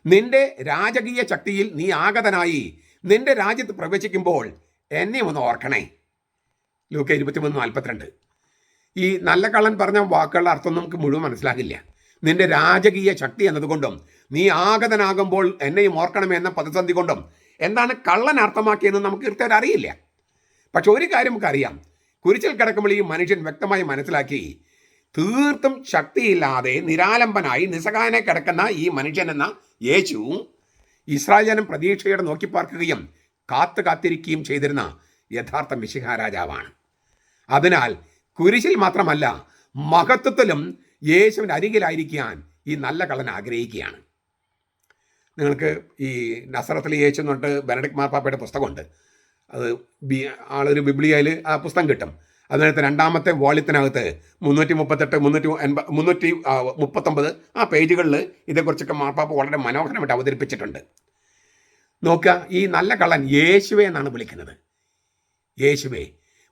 നിന്റെ രാജകീയ ശക്തിയിൽ നീ ആഗതനായി നിന്റെ രാജ്യത്ത് പ്രവേശിക്കുമ്പോൾ എന്നെ ഒന്ന് ഓർക്കണേ. ലൂക്ക 23:42. ഈ നല്ല കള്ളൻ പറഞ്ഞ വാക്കുകളുടെ അർത്ഥം നമുക്ക് മുഴുവൻ മനസ്സിലാകില്ല. നിന്റെ രാജകീയ ശക്തി എന്നതുകൊണ്ടും നീ ആഗതനാകുമ്പോൾ എന്നെയും ഓർക്കണമേ എന്ന പ്രതിസന്ധി കൊണ്ടും എന്താണ് കള്ളൻ അർത്ഥമാക്കിയെന്ന് നമുക്ക് കൃത്യമായിട്ട് അറിയില്ല. പക്ഷെ ഒരു കാര്യം നമുക്കറിയാം, കുരിശിൽ കിടക്കുമ്പോൾ ഈ മനുഷ്യൻ വ്യക്തമായി മനസ്സിലാക്കി, തീർത്തും ശക്തിയില്ലാതെ നിരാലംബനായി നിസ്സഹായനായി കിടക്കുന്ന ഈ മനുഷ്യൻ എന്ന യേശു ഇസ്രായേൽ ജനം പ്രതീക്ഷയോടെ നോക്കിപ്പാർക്കുകയും കാത്തിരിക്കുകയും ചെയ്തിരുന്ന യഥാർത്ഥ മിശിഹാ രാജാവാണ്. അതിനാൽ കുരിശിൽ മാത്രമല്ല, മഹത്വത്തിലും യേശുവിൻ്റെ അരികിലായിരിക്കാൻ ഈ നല്ല കള്ളൻ ആഗ്രഹിക്കുകയാണ്. നിങ്ങൾക്ക് ഈ നസറത്തിലെ യേശു എന്ന് പറഞ്ഞിട്ട് ബെനഡിക്ട് മാർപ്പാപ്പയുടെ പുസ്തകമുണ്ട്. അത് ആളൊരു ബിബ്ലിയയിൽ ആ പുസ്തകം കിട്ടും. അതിനകത്ത് രണ്ടാമത്തെ വോള്യത്തിനകത്ത് 339 ആ പേജുകളിൽ ഇതേക്കുറിച്ചൊക്കെ മാർപ്പാപ്പ വളരെ മനോഹരമായിട്ട് അവതരിപ്പിച്ചിട്ടുണ്ട്. നോക്കുക, ഈ നല്ല കള്ളൻ യേശുവെ എന്നാണ് വിളിക്കുന്നത്. യേശുവെ.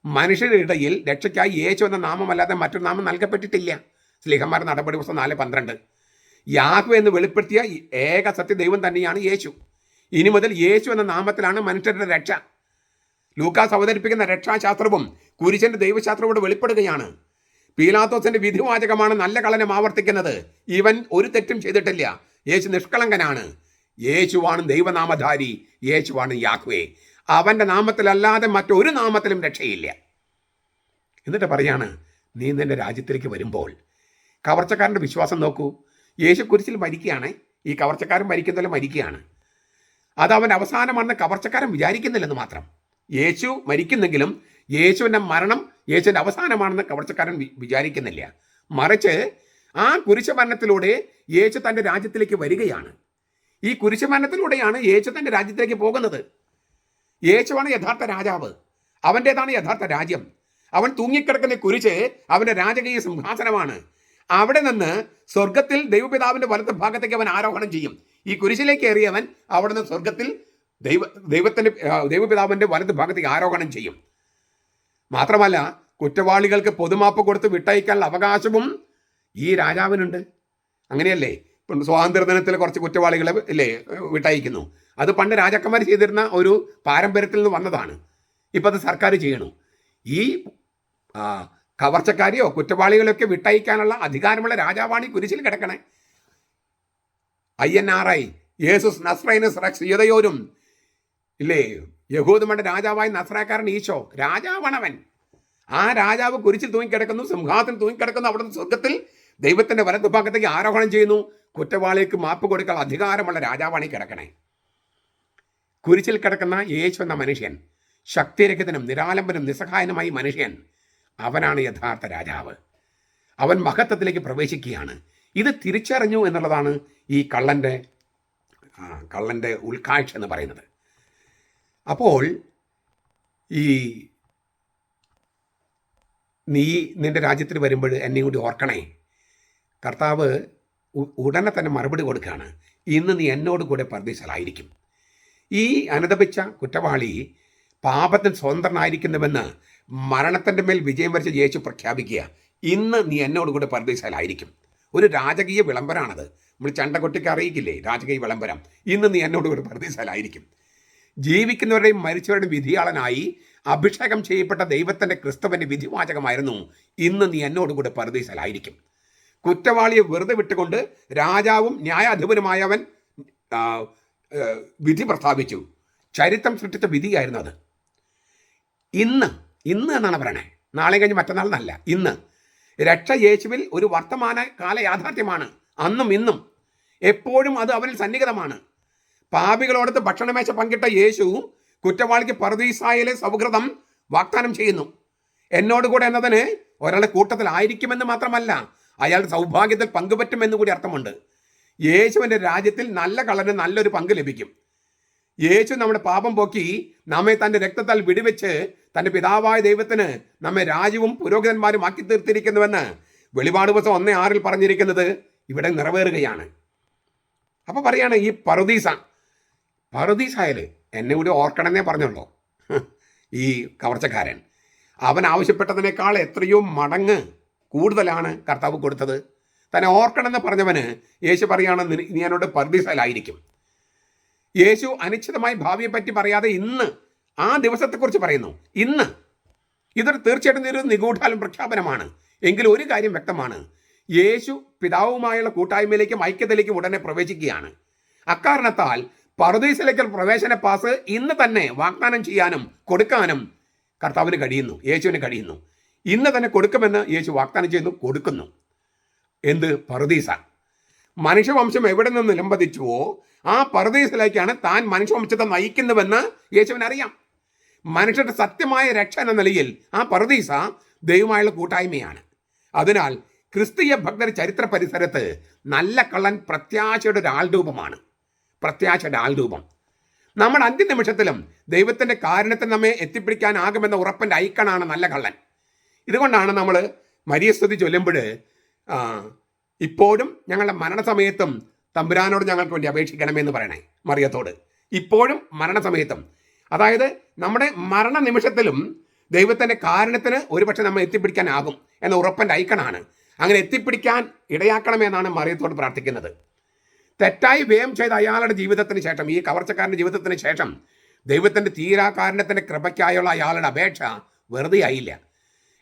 മനുഷ്യരുടെ ഇടയിൽ രക്ഷയ്ക്കായി യേശു എന്ന നാമമല്ലാതെ മറ്റൊരു നാമം നൽകപ്പെട്ടിട്ടില്ല. സ്ലീഹന്മാരുടെ നടപടി പുസ്തകം 4:12. യാഹ്വേ എന്ന് വെളിപ്പെടുത്തിയ ഏക സത്യ ദൈവം തന്നെയാണ് യേശു. ഇനി മുതൽ യേശു എന്ന നാമത്തിലാണ് മനുഷ്യരുടെ രക്ഷ. ലൂക്കാസ് അവതരിപ്പിക്കുന്ന രക്ഷാശാസ്ത്രവും കുരിശന്റെ ദൈവശാസ്ത്രവും വെളിപ്പെടുകയാണ്. പീലാത്തോസിന്റെ വിധിവാചകമാണ് നല്ല കള്ളനം ആവർത്തിക്കുന്നത്. ഇവൻ ഒരു തെറ്റും ചെയ്തിട്ടില്ല, യേശു നിഷ്കളങ്കനാണ്, യേശുവാണ് ദൈവനാമധാരി, യേശുവാണ് യാഹ്വേ, അവൻ്റെ നാമത്തിലല്ലാതെ മറ്റൊരു നാമത്തിലും രക്ഷയില്ല. എന്നിട്ട് പറയാണ്, നീ നിന്റെ രാജ്യത്തിലേക്ക് വരുമ്പോൾ. കവർച്ചക്കാരൻ്റെ വിശ്വാസം നോക്കൂ. യേശു കുരിശിൽ മരിക്കുകയാണ്, ഈ കവർച്ചക്കാരൻ മരിക്കുന്നതിൽ മരിക്കുകയാണ്. അത് അവൻ അവസാനമാണെന്ന് കവർച്ചക്കാരൻ വിചാരിക്കുന്നില്ലെന്ന് മാത്രം. യേശു മരിക്കുന്നെങ്കിലും യേശുവിൻ്റെ മരണം യേശുവിൻ്റെ അവസാനമാണെന്ന് കവർച്ചക്കാരൻ വിചാരിക്കുന്നില്ല. മറിച്ച് ആ കുരിശുമരണത്തിലൂടെ യേശു തൻ്റെ രാജ്യത്തിലേക്ക് വരികയാണ്. ഈ കുരിശുമരണത്തിലൂടെയാണ് യേശു തൻ്റെ രാജ്യത്തിലേക്ക് പോകുന്നത്. യേശുവാണ് യഥാർത്ഥ രാജാവ്. അവൻ്റേതാണ് യഥാർത്ഥ രാജ്യം. അവൻ തൂങ്ങിക്കിടക്കുന്ന കുരിശ് അവൻ്റെ രാജകീയ സിംഹാസനമാണ്. അവിടെ നിന്ന് സ്വർഗത്തിൽ ദൈവപിതാവിൻ്റെ വലത്ത് ഭാഗത്തേക്ക് അവൻ ആരോഹണം ചെയ്യും. ഈ കുരിശിലേക്ക് ഏറിയവൻ അവിടെ നിന്ന് സ്വർഗത്തിൽ ദൈവപിതാവിൻ്റെ വലത്ത് ഭാഗത്തേക്ക് ആരോഹണം ചെയ്യും. മാത്രമല്ല, കുറ്റവാളികൾക്ക് പൊതുമാപ്പ് കൊടുത്ത് വിട്ടയക്കാനുള്ള അവകാശവും ഈ രാജാവിനുണ്ട്. അങ്ങനെയല്ലേ? ഇപ്പം സ്വാതന്ത്ര്യ ദിനത്തിൽ കുറച്ച് കുറ്റവാളികളെ ഇല്ലേ വിട്ടയക്കുന്നു. അത് പണ്ട് രാജാക്കന്മാർ ചെയ്തിരുന്ന ഒരു പാരമ്പര്യത്തിൽ നിന്ന് വന്നതാണ്. ഇപ്പം അത് സർക്കാർ ചെയ്യണു. ഈ കവർച്ചക്കാരെയോ കുറ്റവാളികളെയൊക്കെ വിട്ടയക്കാനുള്ള അധികാരമുള്ള രാജാവാണ് ഈ കുരിശിൽ കിടക്കണേ. INRI യേസുസ് നസ്രൈനസ് റെക്സ് യദയോരും ഇല്ലേ, യഹൂദമയുടെ രാജാവായ നസ്രാക്കാരൻ ഈശോ രാജാവാണവൻ. ആ രാജാവ് കുരിശിൽ തൂങ്ങിക്കിടക്കുന്നു, സിംഹാസനം തൂങ്ങിക്കിടക്കുന്നു. അവിടുന്ന് സ്വർഗത്തിൽ ദൈവത്തിന്റെ വലതുഭാഗത്തേക്ക് ആരോഹണം ചെയ്യുന്നു. കുറ്റവാളിക്ക് മാപ്പ് കൊടുക്കാൻ അധികാരമുള്ള രാജാവാണ് ഈ കിടക്കണേ. കുരിശിൽ കിടക്കുന്ന യേശു എന്ന മനുഷ്യൻ, ശക്തിരഹിതനും നിരാലംബനും നിസ്സഹായനുമായി മനുഷ്യൻ, അവനാണ് യഥാർത്ഥ രാജാവ്. അവൻ മഹത്വത്തിലേക്ക് പ്രവേശിക്കുകയാണ്. ഇത് തിരിച്ചറിഞ്ഞു എന്നുള്ളതാണ് ഈ കള്ളൻ്റെ ഉൾക്കാഴ്ച എന്ന് പറയുന്നത്. അപ്പോൾ ഈ നീ നിൻ്റെ രാജ്യത്തിൽ വരുമ്പോൾ എന്നെയും കൂടി ഓർക്കണേ. കർത്താവ് ഉടനെ തന്നെ മറുപടി കൊടുക്കുകയാണ്. ഇന്ന് നീ എന്നോട് കൂടെ പർദീസലായിരിക്കും. ഈ അനുതപിച്ച കുറ്റവാളി പാപത്തിന് സ്വതന്ത്രനായിരിക്കുന്നുവെന്ന് മരണത്തിൻ്റെ മേൽ വിജയം വരിച്ച യേശു പ്രഖ്യാപിക്കുക. ഇന്ന് നീ എന്നോട് കൂടെ പർദീസലായിരിക്കും. ഒരു രാജകീയ വിളംബരമാണത്. നമ്മൾ ചണ്ടകൊട്ടിക്ക് അറിയിക്കില്ലേ രാജകീയ വിളംബരം? ഇന്ന് നീ എന്നോട് കൂടെ പർദീസലായിരിക്കും. ജീവിക്കുന്നവരുടെയും മരിച്ചവരുടെയും വിധിയാളനായി അഭിഷേകം ചെയ്യപ്പെട്ട ദൈവത്തിൻ്റെ ക്രിസ്തുവിൻ്റെ വിധിവാചകമായിരുന്നു ഇന്ന് നീ എന്നോട് കൂടെ പർദീസലായിരിക്കും. കുറ്റവാളിയെ വെറുതെ വിട്ടുകൊണ്ട് രാജാവും ന്യായാധിപനുമായവൻ വിധി പ്രസ്താവിച്ചു. ചരിത്രം സൃഷ്ടിച്ച വിധിയായിരുന്നു അത്. ഇന്ന് എന്നാണ് പറയണേ, നാളെ കഴിഞ്ഞ് മറ്റന്നാൾ എന്നല്ല. ഇന്ന് രക്ഷ യേശുവിൽ ഒരു വർത്തമാന കാല യാഥാർത്ഥ്യമാണ്. അന്നും ഇന്നും എപ്പോഴും അത് അവനിൽ സന്നിഹിതമാണ്. പാപികളോടത്ത് ഭക്ഷണമേശ പങ്കിട്ട യേശു കുറ്റവാളിക്ക് പർദീസായിലെ സൗഹൃദം വാഗ്ദാനം ചെയ്യുന്നു. എന്നോടുകൂടെ എന്നതിന് ഒരാളുടെ കൂട്ടത്തിലായിരിക്കുമെന്ന് മാത്രമല്ല, അയാളുടെ സൗഭാഗ്യത്തിൽ പങ്കുപറ്റുമെന്ന് കൂടി അർത്ഥമുണ്ട്. യേശുവിൻ്റെ രാജ്യത്തിൽ നല്ല കള്ളന് നല്ലൊരു പങ്ക് ലഭിക്കും. യേശു നമ്മുടെ പാപം പോക്കി നമ്മെ തൻ്റെ രക്തത്താൽ വിടുവെച്ച് തൻ്റെ പിതാവായ ദൈവത്തിന് നമ്മെ രാജ്യവും പുരോഹിതന്മാരും ആക്കി തീർത്തിരിക്കുന്നുവെന്ന് വെളിപാട് ദിവസം 1:6 പറഞ്ഞിരിക്കുന്നത് ഇവിടെ നിറവേറുകയാണ്. അപ്പോൾ പറയാണ് ഈ പറുദീസായാൽ എന്നെ കൂടി ഓർക്കണമെന്നേ പറഞ്ഞുള്ളൂ. ഈ കവർച്ചക്കാരൻ അവൻ ആവശ്യപ്പെട്ടതിനേക്കാൾ എത്രയോ മടങ്ങ് കൂടുതലാണ് കർത്താവ് കൊടുത്തത്. തന്നെ ഓർക്കണമെന്ന് പറഞ്ഞവന് യേശു പറയാണ് നീ എന്നോട് പറുദീസായിലായിരിക്കും. യേശു അനിശ്ചിതമായി ഭാവിയെപ്പറ്റി പറയാതെ ഇന്ന് ആ ദിവസത്തെക്കുറിച്ച് പറയുന്നു. ഇന്ന് ഇതൊരു തീർച്ചയായിട്ടും ഒരു നിഗൂഢാലും പ്രഖ്യാപനമാണ്. എങ്കിലും ഒരു കാര്യം വ്യക്തമാണ്, യേശു പിതാവുമായുള്ള കൂട്ടായ്മയിലേക്കും ഐക്യതയിലേക്കും ഉടനെ പ്രവേശിക്കുകയാണ്. അക്കാരണത്താൽ പറുദീസിലേക്കുള്ള പ്രവേശന പാസ് ഇന്ന് തന്നെ വാഗ്ദാനം ചെയ്യാനും കൊടുക്കാനും കർത്താവിന് കഴിയുന്നു, യേശുവിന് കഴിയുന്നു. ഇന്ന് തന്നെ കൊടുക്കുമെന്ന് യേശു വാഗ്ദാനം ചെയ്യുന്നു, കൊടുക്കുന്നു. എന്ത്? പറുദീസ. മനുഷ്യവംശം എവിടെ നിന്ന് നിലംപതിച്ചുവോ ആ പറുദീസിലേക്കാണ് താൻ മനുഷ്യവംശത്തെ നയിക്കുന്നുവെന്ന് യേശുവിനറിയാം. മനുഷ്യരുടെ സത്യമായ രക്ഷ എന്ന നിലയിൽ ആ പറുദീസ ദൈവമായുള്ള കൂട്ടായ്മയാണ്. അതിനാൽ ക്രിസ്തീയ ഭക്തർ ചരിത്ര പരിസരത്ത് നല്ല കള്ളൻ പ്രത്യാശയുടെ ഒരു ആൾരൂപമാണ്. പ്രത്യാശയുടെ ആൾരൂപം. നമ്മുടെ അന്ത്യനിമിഷത്തിലും ദൈവത്തിൻ്റെ കാരുണ്യത്തിൽ നമ്മെ എത്തിപ്പിടിക്കാനാകുമെന്ന ഉറപ്പിൻ്റെ ഐക്കണാണ് നല്ല കള്ളൻ. ഇതുകൊണ്ടാണ് നമ്മൾ മരിയസ്തുതി ചൊല്ലുമ്പോൾ ഇപ്പോഴും ഞങ്ങളുടെ മരണസമയത്തും തമ്പുരാനോട് ഞങ്ങൾക്ക് വേണ്ടി അപേക്ഷിക്കണമെന്ന് പറയണേ. മറിയത്തോട് ഇപ്പോഴും മരണസമയത്തും, അതായത് നമ്മുടെ മരണനിമിഷത്തിലും ദൈവത്തിൻ്റെ കാരുണ്യത്തിന് ഒരുപക്ഷെ നമ്മൾ എത്തിപ്പിടിക്കാനാകും എന്ന ഉറപ്പിൻ്റെ ഐക്കണാണ്. അങ്ങനെ എത്തിപ്പിടിക്കാൻ ഇടയാക്കണമെന്നാണ് മറിയത്തോട് പ്രാർത്ഥിക്കുന്നത്. തെറ്റായി വ്യയം ചെയ്ത അയാളുടെ ജീവിതത്തിന് ശേഷം, ഈ കവർച്ചക്കാരൻ്റെ ജീവിതത്തിന് ശേഷം ദൈവത്തിൻ്റെ തീരാകാരുണ്യത്തിൻ്റെ കൃപയ്ക്കായുള്ള അയാളുടെ അപേക്ഷ വെറുതെ ആയില്ല.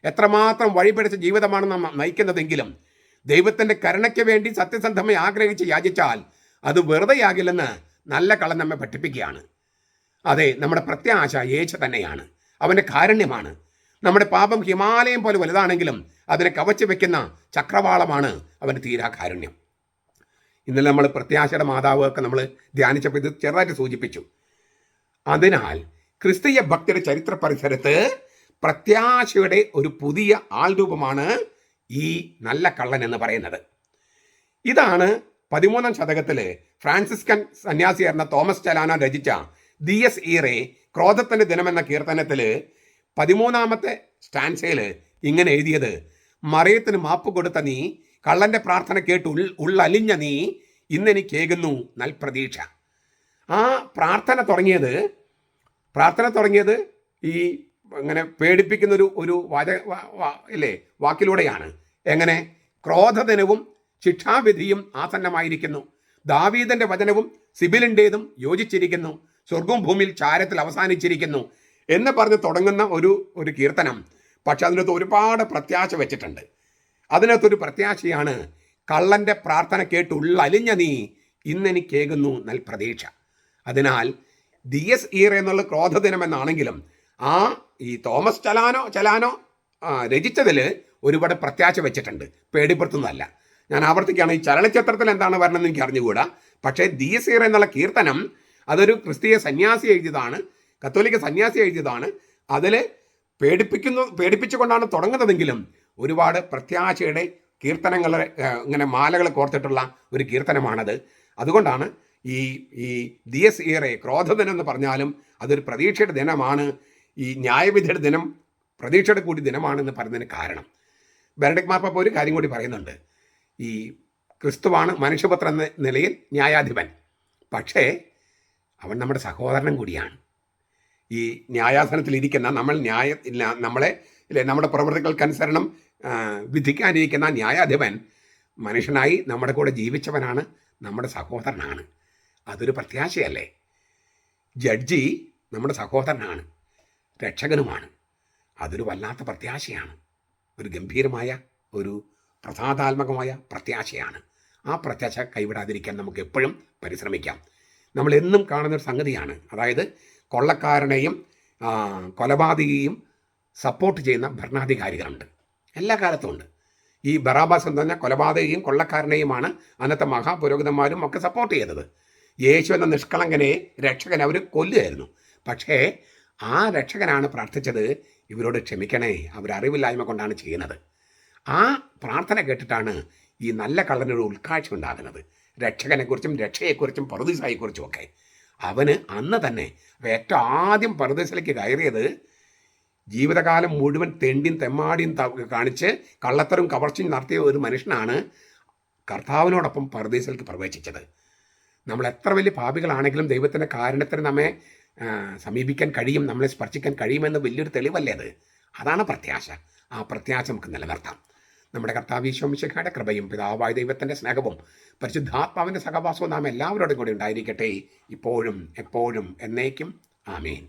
എത്രമാത്രം വഴിപിടിച്ച ജീവിതമാണ് നാം നയിക്കുന്നതെങ്കിലും ദൈവത്തിൻ്റെ കരുണയ്ക്ക് വേണ്ടി സത്യസന്ധമായി ആഗ്രഹിച്ച് യാചിച്ചാൽ അത് വെറുതെയാകില്ലെന്ന് നല്ല കള്ളൻ നമ്മെ പഠിപ്പിക്കുകയാണ്. അതെ, നമ്മുടെ പ്രത്യാശ യേശു തന്നെയാണ്. അവൻ്റെ കാരുണ്യമാണ്. നമ്മുടെ പാപം ഹിമാലയം പോലെ വലുതാണെങ്കിലും അതിനെ കവച്ചു വെക്കുന്ന ചക്രവാളമാണ് അവൻ്റെ തീരാകാരുണ്യം. ഇന്നലെ നമ്മൾ പ്രത്യാശയുടെ മാതാവ് ഒക്കെ നമ്മൾ ധ്യാനിച്ചപ്പോൾ ഇത് ചെറുതായിട്ട് സൂചിപ്പിച്ചു. അതിനാൽ ക്രിസ്തീയ ഭക്തിയുടെ ചരിത്ര പരിസരത്ത് പ്രത്യാശയുടെ ഒരു പുതിയ ആൾരൂപമാണ് ഈ നല്ല കള്ളൻ എന്ന് പറയുന്നത്. ഇതാണ് 13-ാം ശതകത്തിൽ ഫ്രാൻസിസ്കൻ സന്യാസിയായിരുന്ന തോമസ് ചലാനോ രചിച്ച ദിയസ് ഈറെ ക്രോധത്തിൻ്റെ ദിനമെന്ന കീർത്തനത്തിൽ 13-ാമത്തെ സ്റ്റാൻസയിൽ ഇങ്ങനെ എഴുതിയത്, മറിയത്തിന് മാപ്പ് കൊടുത്ത നീ, കള്ളൻ്റെ പ്രാർത്ഥന കേട്ട് ഉള്ളലിഞ്ഞ നീ, ഇന്നെനിക്കേകുന്നു നൽപ്രതീക്ഷ. ആ പ്രാർത്ഥന തുടങ്ങിയത് ഈ ഇങ്ങനെ പേടിപ്പിക്കുന്നൊരു ഇല്ലേ വാക്കിലൂടെയാണ്. എങ്ങനെ? ക്രോധദിനവും ശിക്ഷാവിധിയും ആസന്നമായിരിക്കുന്നു, ദാവീദിന്റെ വചനവും സിബിലിൻ്റേതും യോജിച്ചിരിക്കുന്നു, സ്വർഗവും ഭൂമിയിൽ ചാരത്തിൽ അവസാനിച്ചിരിക്കുന്നു എന്ന് പറഞ്ഞ് തുടങ്ങുന്ന ഒരു കീർത്തനം. പക്ഷെ അതിനകത്ത് ഒരുപാട് പ്രത്യാശ വെച്ചിട്ടുണ്ട്. അതിനകത്തൊരു പ്രത്യാശയാണ്, കള്ളൻ്റെ പ്രാർത്ഥന കേട്ട് ഉള്ളലിഞ്ഞ നീ, ഇന്നെനിക്കേകുന്നു നൽപ്രതീക്ഷ. അതിനാൽ ദിയസ് ഈറെ എന്നുള്ള ക്രോധദിനം എന്നാണെങ്കിലും ഈ തോമസ് ചലാനോ രചിച്ചതിൽ ഒരുപാട് പ്രത്യാശ വെച്ചിട്ടുണ്ട്, പേടിപ്പെടുത്തുന്നതല്ല. ഞാൻ ആവർത്തിക്കുകയാണ്, ഈ ചലനചിത്രത്തിൽ എന്താണ് വരണമെന്ന് എനിക്ക് അറിഞ്ഞുകൂടാ. പക്ഷേ ദിയസ് ഈറെ എന്നുള്ള കീർത്തനം അതൊരു ക്രിസ്തീയ സന്യാസി എഴുതിയതാണ്, കത്തോലിക്ക സന്യാസി എഴുതിയതാണ്. അതിൽ പേടിപ്പിച്ചുകൊണ്ടാണ് തുടങ്ങുന്നതെങ്കിലും ഒരുപാട് പ്രത്യാശയുടെ കീർത്തനങ്ങൾ, ഇങ്ങനെ മാലകൾ കോർത്തിട്ടുള്ള ഒരു കീർത്തനമാണത്. അതുകൊണ്ടാണ് ഈ ദിയസ് ഈറെ, ക്രോധദിനം എന്ന് പറഞ്ഞാലും അതൊരു പ്രതീക്ഷയുടെ ദിനമാണ്. ഈ ന്യായവിധിയുടെ ദിനം പ്രതീക്ഷയുടെ കൂടി ദിനമാണെന്ന് പറയുന്നതിന് കാരണം, ബെനഡിക്ട് മാർപ്പാപ്പ ഒരു കാര്യം കൂടി പറയുന്നുണ്ട്. ഈ ക്രിസ്തുവാണ് മനുഷ്യപുത്രൻ എന്ന നിലയിൽ ന്യായാധിപൻ, പക്ഷേ അവൻ നമ്മുടെ സഹോദരനും കൂടിയാണ്. ഈ ന്യായാസനത്തിലിരിക്കുന്ന നമ്മളെ നമ്മുടെ പ്രവൃത്തികൾക്കനുസരണം വിധിക്കാനിരിക്കുന്ന ന്യായാധിപൻ മനുഷ്യനായി നമ്മുടെ കൂടെ ജീവിച്ചവനാണ്, നമ്മുടെ സഹോദരനാണ്. അതൊരു പ്രത്യാശയല്ലേ? ജഡ്ജി നമ്മുടെ സഹോദരനാണ്, രക്ഷകനുമാണ്. അതൊരു വല്ലാത്ത പ്രത്യാശയാണ്, ഒരു ഗംഭീരമായ, ഒരു പ്രസാദാത്മകമായ പ്രത്യാശയാണ്. ആ പ്രത്യാശ കൈവിടാതിരിക്കാൻ നമുക്ക് എപ്പോഴും പരിശ്രമിക്കാം. നമ്മൾ എന്നും കാണുന്നൊരു സംഗതിയാണ്, അതായത് കൊള്ളക്കാരനെയും കൊലപാതകയെയും സപ്പോർട്ട് ചെയ്യുന്ന ഭരണാധികാരികളുണ്ട്, എല്ലാ കാലത്തും ഉണ്ട്. ഈ ബറാബാസ് എന്ന് പറഞ്ഞാൽ കൊലപാതകയും കൊള്ളക്കാരനെയുമാണ് അന്നത്തെ മഹാപുരോഹിതന്മാരും ഒക്കെ സപ്പോർട്ട് ചെയ്തത്. യേശു എന്ന നിഷ്കളങ്കനെ, രക്ഷകൻ അവർ കൊല്ലുമായിരുന്നു. പക്ഷേ ആ രക്ഷകനാണ് പ്രാർത്ഥിച്ചത്, ഇവരോട് ക്ഷമിക്കണേ, അവരറിവില്ലായ്മ കൊണ്ടാണ് ചെയ്യുന്നത്. ആ പ്രാർത്ഥന കേട്ടിട്ടാണ് ഈ നല്ല കള്ളനൊരു ഉൾക്കാഴ്ച ഉണ്ടാകുന്നത്, രക്ഷകനെക്കുറിച്ചും രക്ഷയെക്കുറിച്ചും പറുദീസായെക്കുറിച്ചും ഒക്കെ. അവന് അന്ന് തന്നെ ഏറ്റവും ആദ്യം പറുദീസിലേക്ക് കയറിയത് ജീവിതകാലം മുഴുവൻ തെണ്ടിയും തെമ്മാടിയും കാണിച്ച് കള്ളത്തരും കവർച്ചയും നടത്തിയ ഒരു മനുഷ്യനാണ് കർത്താവിനോടൊപ്പം പറുദീസിലേക്ക് പ്രവേശിച്ചത്. നമ്മൾ എത്ര വലിയ പാപികളാണെങ്കിലും ദൈവത്തിൻ്റെ കാരുണ്യത്തിന് നമ്മെ സമീപിക്കാൻ കഴിയും, നമ്മളെ സ്പർശിക്കാൻ കഴിയുമെന്ന് വലിയൊരു തെളിവല്ലേ അത്? അതാണ് പ്രത്യാശ. ആ പ്രത്യാശ നമുക്ക് നിലനിർത്താം. നമ്മുടെ കർത്താവ് ഈശോ മിശിഹായുടെ കൃപയും പിതാവായ ദൈവത്തിൻ്റെ സ്നേഹവും പരിശുദ്ധാത്മാവിൻ്റെ സഹവാസവും നാം എല്ലാവരോടും കൂടി ഉണ്ടായിരിക്കട്ടെ, ഇപ്പോഴും എപ്പോഴും എന്നേക്കും. ആമേൻ.